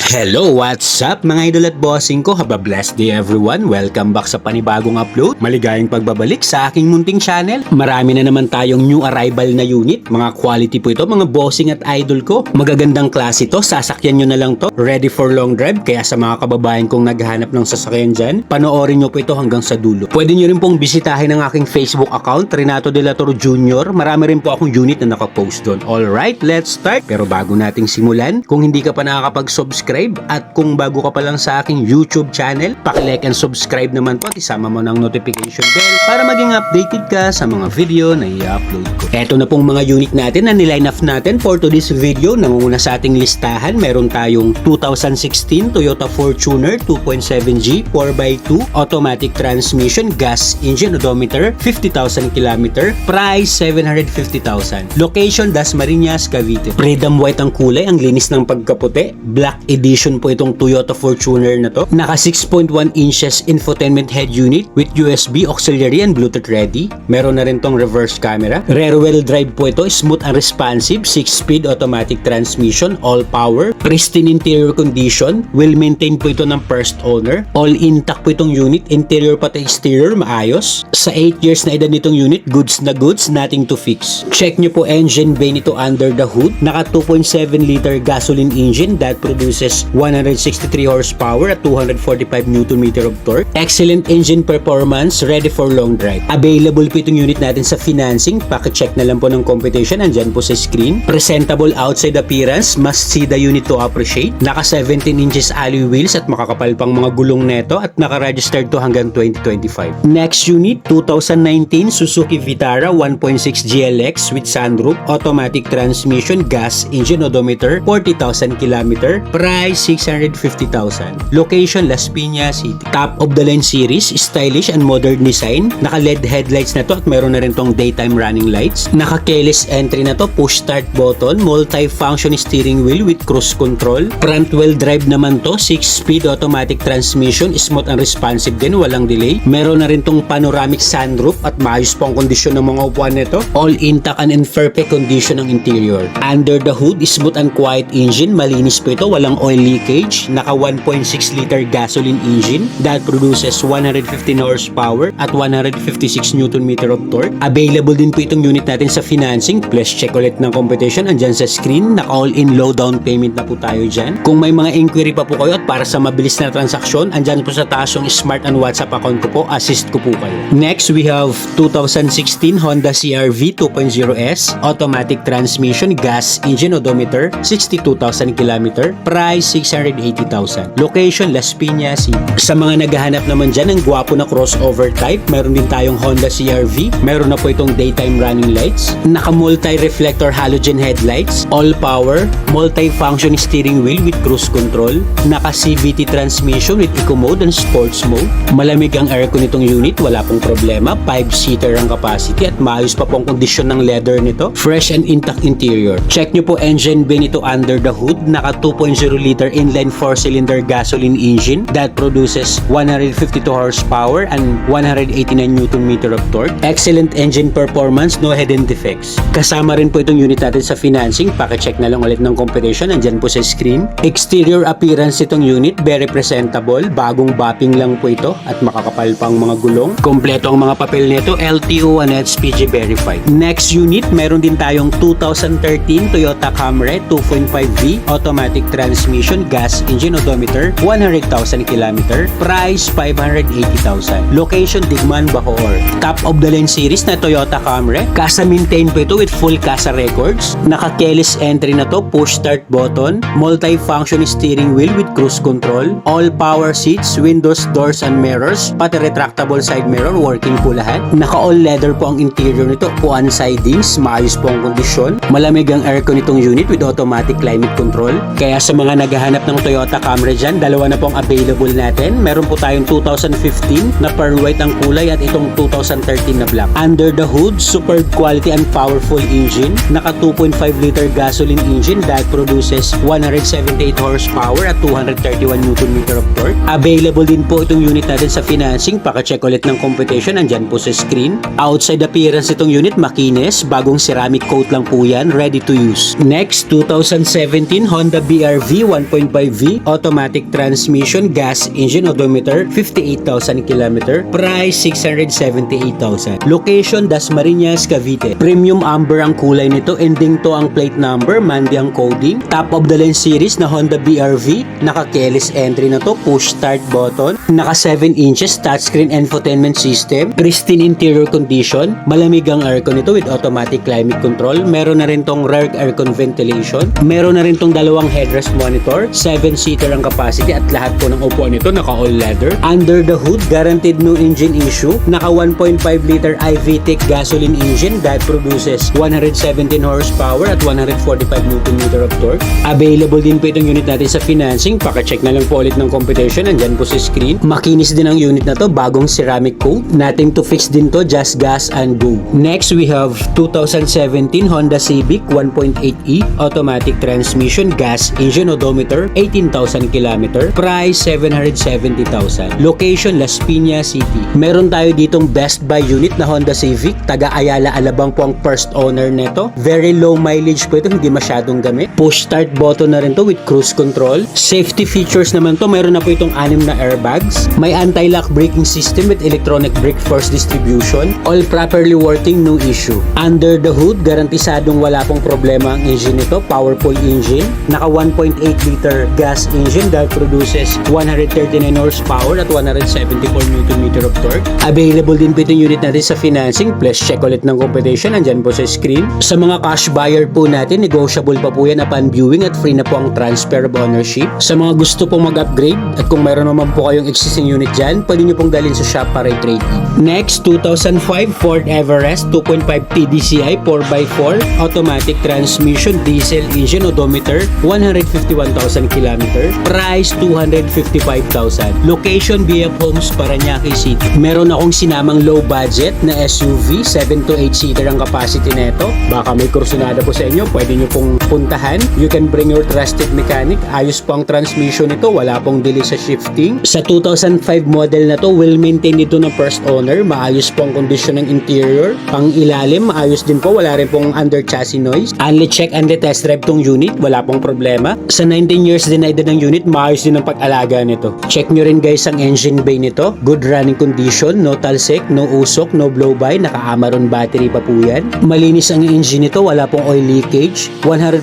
Hello, what's up mga idol at bossing ko? Have a blessed day everyone. Welcome back sa panibagong upload. Maligayang pagbabalik sa aking munting channel. Marami na naman tayong new arrival na unit. Mga quality po ito, mga bossing at idol ko. Magagandang klase to, sasakyan nyo na lang to. Ready for long drive, kaya sa mga kababayan kong naghahanap ng sasakyan dyan, panoorin nyo po ito hanggang sa dulo. Pwede nyo rin pong bisitahin ang aking Facebook account, Renato De La Torre Jr. Marami rin po akong unit na nakapost doon. Alright, let's start. Pero bago nating simulan, kung hindi ka pa nakakapag-subscribe at kung bago ka pa lang sa aking YouTube channel, paki-like and subscribe naman po at isama mo ng notification bell para maging updated ka sa mga video na i-upload ko. Eto na pong mga unit natin na niline up natin for today's video. Nangunguna sa ating listahan, meron tayong 2016 Toyota Fortuner 2.7G 4x2 automatic transmission, gas engine, odometer 50,000 km, price 750,000. Location Dasmariñas, Cavite. Freedom white ang kulay, ang linis ng pagkaputi. Black edition po itong Toyota Fortuner na to. Naka 6.1 inches infotainment head unit with USB, auxiliary and Bluetooth ready. Meron na rin tong reverse camera. Rear wheel drive po ito, smooth and responsive, 6-speed automatic transmission, all power, pristine interior condition, will maintain po ito ng first owner. All intact po itong unit, interior pati exterior maayos. Sa 8 years na edad nitong unit, goods na goods, nothing to fix. Check nyo po engine bay nito under the hood. Naka 2.7 liter gasoline engine that produces 163 horsepower at 245 Nm of torque. Excellent engine performance, ready for long drive. Available po itong unit natin sa financing. Paki-check na lang po ng competition, andyan po sa screen. Presentable outside appearance, must see the unit to appreciate. Naka 17 inches alloy wheels at makakapal pang mga gulong neto at naka-registered to hanggang 2025. Next unit, 2019 Suzuki Vitara 1.6 GLX with sunroof, automatic transmission, gas engine, odometer 40,000 km, price 650,000. Location Las Piñas City. Top of the line series, stylish and modern design. Naka LED headlights na to at meron na rin tong daytime running lights. Naka keyless entry na to, push start button, multi-function steering wheel with cruise control. Front wheel drive naman to, 6-speed automatic transmission, smooth and responsive din, walang delay. Meron na rin tong panoramic sunroof at maayos po ang kondisyon ng mga upuan nito. All intact and in perfect condition ang interior. Under the hood, smooth and quiet engine, malinis po ito, walang oil leakage. Naka 1.6 liter gasoline engine that produces 115 horsepower at 156 Nm of torque. Available din po itong unit natin sa financing. Please check ulit ng competition, andyan sa screen. Naka all-in low down payment na po tayo dyan. Kung may mga inquiry pa po kayo at para sa mabilis na transaksyon, andyan po sa taas yung smart and WhatsApp account ko po, assist ko po kayo. Next, we have 2016 Honda CR-V 2.0S automatic transmission, gas engine, odometer 62,000 km, price 680,000. Location Las Piñas City. Sa mga naghahanap naman dyan ng gwapo na crossover type, meron din tayong Honda CR-V. Meron na po itong daytime running lights. Naka multi-reflector halogen headlights, all power, multi-function steering wheel with cruise control. Naka CVT transmission with eco mode and sports mode. Malamig ang aircon nitong unit, wala pong problema. 5-seater ang capacity at maayos pa pong kondisyon ng leather nito. Fresh and intact interior. Check nyo po engine bay nito under the hood. Naka 2.0 liter inline 4-cylinder gasoline engine that produces 152 horsepower and 189 Nm of torque. Excellent engine performance, no hidden defects. Kasama rin po itong unit natin sa financing. Paki-check na lang ulit ng competition, andyan po sa screen. Exterior appearance itong unit, very presentable. Bagong bapping lang po ito at makakapal pang mga gulong. Kompleto ang mga papel nito, LTO and HPG verified. Next unit, meron din tayong 2013 Toyota Camry 2.5V automatic transmission, gas engine, odometer 100,000 km, price 580,000. Location Digman, Bacoor. Top of the line series na Toyota Camry. Casa maintain po ito with full casa records. Naka keyless entry na to, push start button, multi-function steering wheel with cruise control, all power seats, windows, doors and mirrors, pati retractable side mirror, working po lahat. Naka all leather po ang interior nito, puan sidings, maayos po ang kondisyon. Malamig ang aircon nitong unit with automatic climate control. Kaya sa mga naghahanap ng Toyota Camry dyan, dalawa na pong available natin. Meron po tayong 2015 na pearl white ang kulay at itong 2013 na black. Under the hood, superb quality and powerful engine. Naka 2.5 liter gasoline engine that produces 178 horsepower at 231 Nm of torque. Available din po itong unit natin sa financing. Paka-check ulit ng competition, andyan po sa screen. Outside appearance itong unit, makinis. Bagong ceramic coat lang po yan, ready to use. Next, 2017 Honda BR-V 1.5V, automatic transmission, gas engine, odometer, 58,000 km. Price, 678,000. Location, Dasmariñas, Cavite. Premium amber ang kulay nito, ending to ang plate number, Mandi ang coding. Top of the line series na Honda BRV, naka-keyless entry na to, push start button, naka 7 inches touchscreen infotainment system, pristine interior condition, malamig ang aircon nito with automatic climate control, meron na rin tong rear aircon ventilation, meron na rin tong dalawang headrest monitor, 7-seater ang capacity at lahat po ng upuan nito naka all leather. Under the hood, guaranteed no engine issue, naka 1.5 liter iVTEC gasoline engine that produces 117 horsepower at 145 Nm of torque. Available din po itong unit natin sa financing, paka-check na lang po ulit ng competition, andyan po sa screen. Makinis din ang unit na to, bagong ceramic coat, nothing to fix din to, just gas and go. Next we have 2017 Honda Civic 1.8E, automatic transmission, gas engine, odometer, 18,000 km. Price, 770,000. Location, Las Piñas City. Meron tayo ditong Best Buy unit na Honda Civic, taga Ayala Alabang po ang first owner neto. Very low mileage po ito, hindi masyadong gamit. Push start button na rin to with cruise control. Safety features naman to, meron na po itong 6 na airbags. May anti-lock braking system with electronic brake force distribution. All properly working, no issue. Under the hood, garantisadong wala pong problema ang engine nito. Powerful engine. Naka 1.8 liter gas engine that produces 139 horsepower at 174 Nm of torque. Available din po itong unit natin sa financing. Please check ulit ng competition. Andyan po sa screen. Sa mga cash buyer po natin, negotiable pa po yan upon viewing at free na po ang transfer of ownership. Sa mga gusto pong mag-upgrade at kung mayroon naman po kayong existing unit dyan, pwede nyo pong dalhin sa shop para i-trade in. Next, 2005 Ford Everest 2.5 TDCi 4x4, automatic transmission, diesel engine, odometer, 151,000 km. Price, 255,000. Location, BF Homes, Parañaque City. Meron akong sinamang low budget na SUV, 7 to 8 seater ang capacity nito. Baka may kursunada po sa inyo, pwede nyo pong puntahan. You can bring your trusted mechanic. Ayos po ang transmission nito, wala pong delay sa shifting. Sa 2005 model na to, well maintained ito ng first owner. Maayos po ang kondisyon ng interior. Pang ilalim, maayos din po, wala rin pong under chassis noise. Only check and test drive tong unit, wala pong problema. Sa 19 years din na edad ng unit, maayos din ang pag-alaga nito. Check nyo rin guys ang engine bay nito. Good running condition, no talsik, no usok, no blow-by, naka-Amaron battery pa po yan. Malinis ang engine nito, wala pong oil leakage, 100%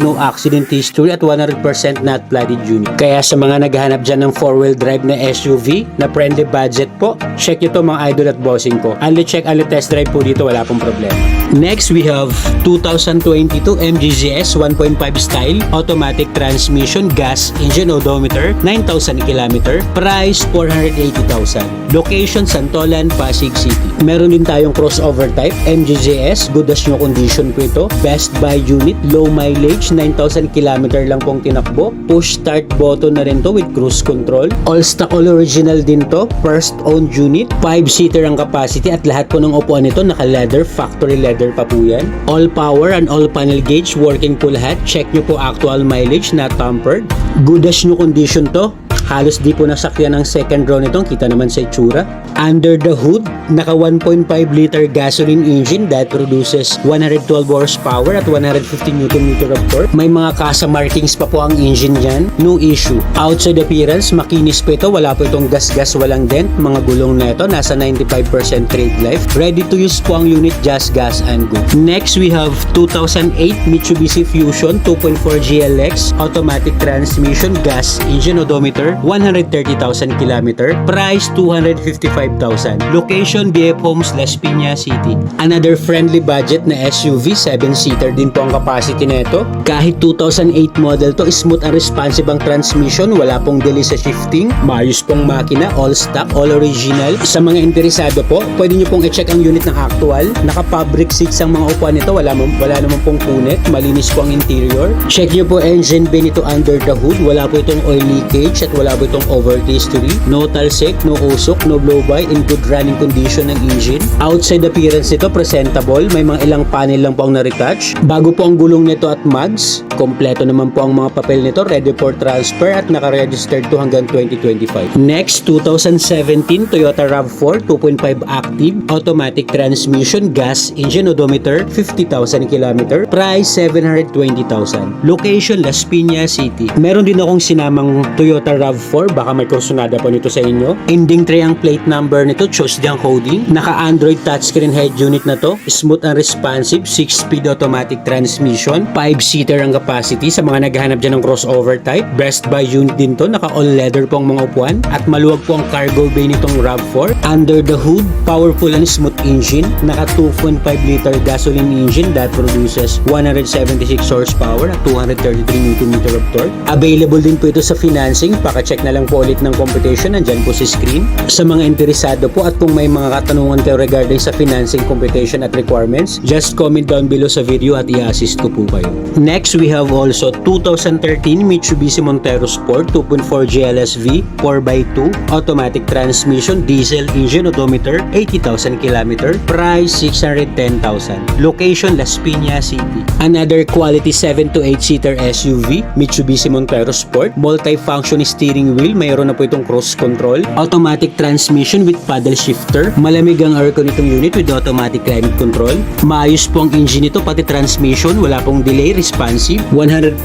no accident history at 100% not flooded unit. Kaya sa mga naghahanap dyan ng 4-wheel drive na SUV na friendly budget po, check nyo to mga idol at bossing ko. Only check, only test drive po dito, wala pong problema. Next, we have 2022 MGZS 1.5 style, automatic transmission, gas engine, odometer, 9,000 km. Price, 480,000. Location, Santolan, Pasig City. Meron din tayong crossover type, MGZS, good as new condition po ito. Best Buy unit, low mileage, 9,000 km lang pong tinakbo. Push start button na rin to with cruise control. All stock, all original din to. First owned unit, 5-seater ang capacity at lahat po ng upuan nito naka-leather, factory leather pa po yan. All power and all panel gauge, working po lahat. Check nyo po actual mileage, not tampered. Good as new condition to. Halos di po nasakyan ng second row nitong, kita naman sa itsura. Under the hood, naka 1.5 liter gasoline engine that produces 112 horsepower at 150 Nm of torque. May mga kasa markings pa po ang engine dyan, no issue. Outside appearance, makinis po ito, wala po itong gas-gas, walang dent. Mga gulong na ito, nasa 95% trade life. Ready to use po ang unit, just gas and go. Next, we have 2008 Mitsubishi Fusion 2.4 GLX, automatic transmission, gas engine, odometer, 130,000 km. Price, 255,000. Location, BF Homes, Las Piñas City. Another friendly budget na SUV, 7-seater din po ang capacity nito. Kahit 2008 model to, smooth and responsive ang transmission, wala pong delay sa shifting, maayos pong makina, all stock, all original. Sa mga interesado po, pwede nyo pong i-check ang unit ng actual. Naka-fabric seats ang mga upuan nito, wala naman pong punit, malinis po ang interior. Check nyo po engine bay nito under the hood, wala po itong oil leakage at wala po itong overtaste history, no talsik, no usok, no blow-by, in good running condition ng engine. Outside appearance nito, presentable, may mga ilang panel lang po ang na-retouch. Bago po ang gulong nito at mags, kompleto naman po ang mga papel nito, ready for transfer at naka-registered to hanggang 2025. Next, 2017 Toyota RAV4 2.5 active, automatic transmission, gas engine, odometer, 50,000 km, price 720,000. Location, Las Piñas City. Meron din akong sinamang Toyota RAV4, baka may kursunada po nito sa inyo. Ending 3 ang plate number nito, Chosdiang coding. Naka-Android touchscreen head unit na to, smooth and responsive, 6-speed automatic transmission, 5-seater ang capacity sa mga naghahanap dyan ng crossover type. Breast by unit din to, naka-all leather po ang mga upuan at maluwag po ang cargo bay nitong RAV4. Under the hood, powerful and smooth engine, naka 2.5 liter gasoline engine that produces 176 horsepower at 233 Nm of torque. Available din po ito sa financing, paka-check na lang po ulit ng computation, nandyan po sa screen. Sa mga interesado po at kung may mga katanungan kayo regarding sa financing computation at requirements, just comment down below sa video at i-assist ko po kayo. Next, we have also 2013 Mitsubishi Montero Sport 2.4 GLSV 4x2 automatic transmission, diesel engine, odometer, 80,000 km, price 610,000. Location, Las Piñas City. Another quality 7 to 8 seater SUV, Mitsubishi Montero Sport, multi-function steering wheel, mayroon na po itong cruise control, automatic transmission with paddle shifter, malamig ang aircon nitong unit with automatic climate control, maayos po ang engine nito pati transmission, wala pong delay, responsive, 100%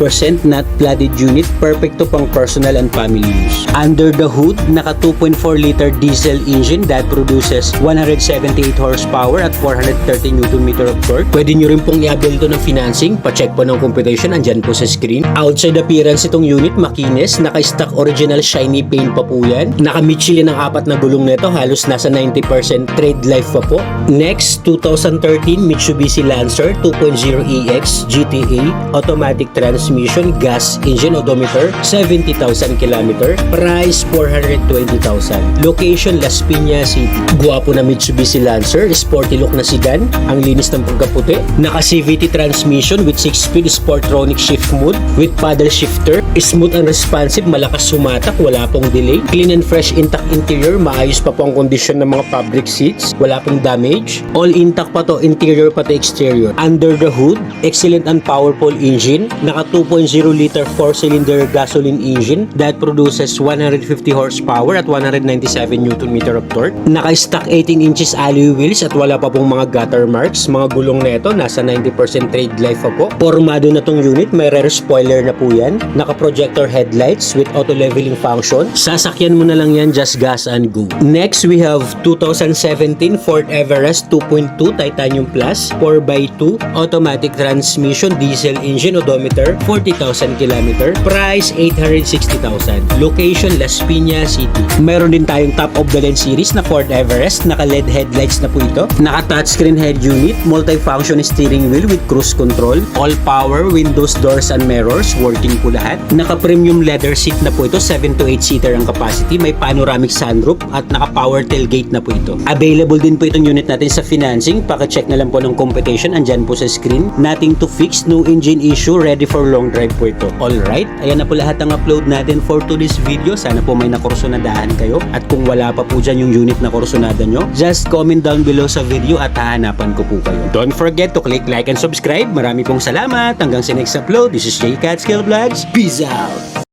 not flooded unit, perfecto pang personal and family use. Under the hood, naka 2.4 liter diesel engine that produces 178 horsepower at 430 Nm of torque. Pwede nyo rin pong i-avail to ng financing, pa-check po ng computation, andyan po sa screen. Outside appearance itong unit, makinis, naka-stock original shiny paint pa po yan. Naka-Michelin ang 4 na gulong nito, halos nasa 90% trade life pa po. Next, 2013 Mitsubishi Lancer 2.0 EX GTA, automatic transmission, gas engine, odometer, 70,000 km, price 420,000. Location, Las Piñas City. Guwapo na Mitsubishi Lancer, sporty look na sedan, ang linis ng pagkaputi. Naka CVT transmission with 6-speed Sportronic shift mode with paddle shifter, smooth and responsive, malakas sumatak, wala pong delay. Clean and fresh intact interior, maayos pa po ang kondisyon ng mga fabric seats, wala pong damage. All intact pa to, interior pa to exterior. Under the hood, excellent and powerful engine, naka 2.0 liter 4-cylinder gasoline engine that produces 150 horsepower at 197 Nm of torque. Naka-stock 18 inches alloy wheels at wala pa pong mga gutter marks. Mga gulong na ito, nasa 90% trade life pa po. Formado na tong unit, may rear spoiler na po yan. Naka-projector headlights with auto-leveling function. Sasakyan mo na lang yan, just gas and go. Next, we have 2017 Ford Everest 2.2 Titanium Plus 4x2 automatic transmission, diesel engine, odometer, 40,000 km, price 860,000. Location, Las Piñas City. Meron din tayong top of the line series na Ford Everest, naka-LED headlights na po ito, naka-touchscreen head unit, multi-function steering wheel with cruise control, all power, windows, doors and mirrors, working po lahat. Naka-premium leather seat na po ito, 7 to 8 seater ang capacity, may panoramic sunroof at naka-power tailgate na po ito. Available din po itong unit natin sa financing, paka-check na lang po ng computation, andyan po sa screen. Nothing to fix, no engine issue, ready for long drive po ito. Alright, ayan na po lahat ang upload natin for today's video. Sana po may nakursunadahan kayo. At kung wala pa po dyan yung unit na kursunada nyo, just comment down below sa video at hahanapan ko po kayo. Don't forget to click like and subscribe. Marami pong salamat. Hanggang sa next upload, this is Jay Catskill Vlogs. Peace out!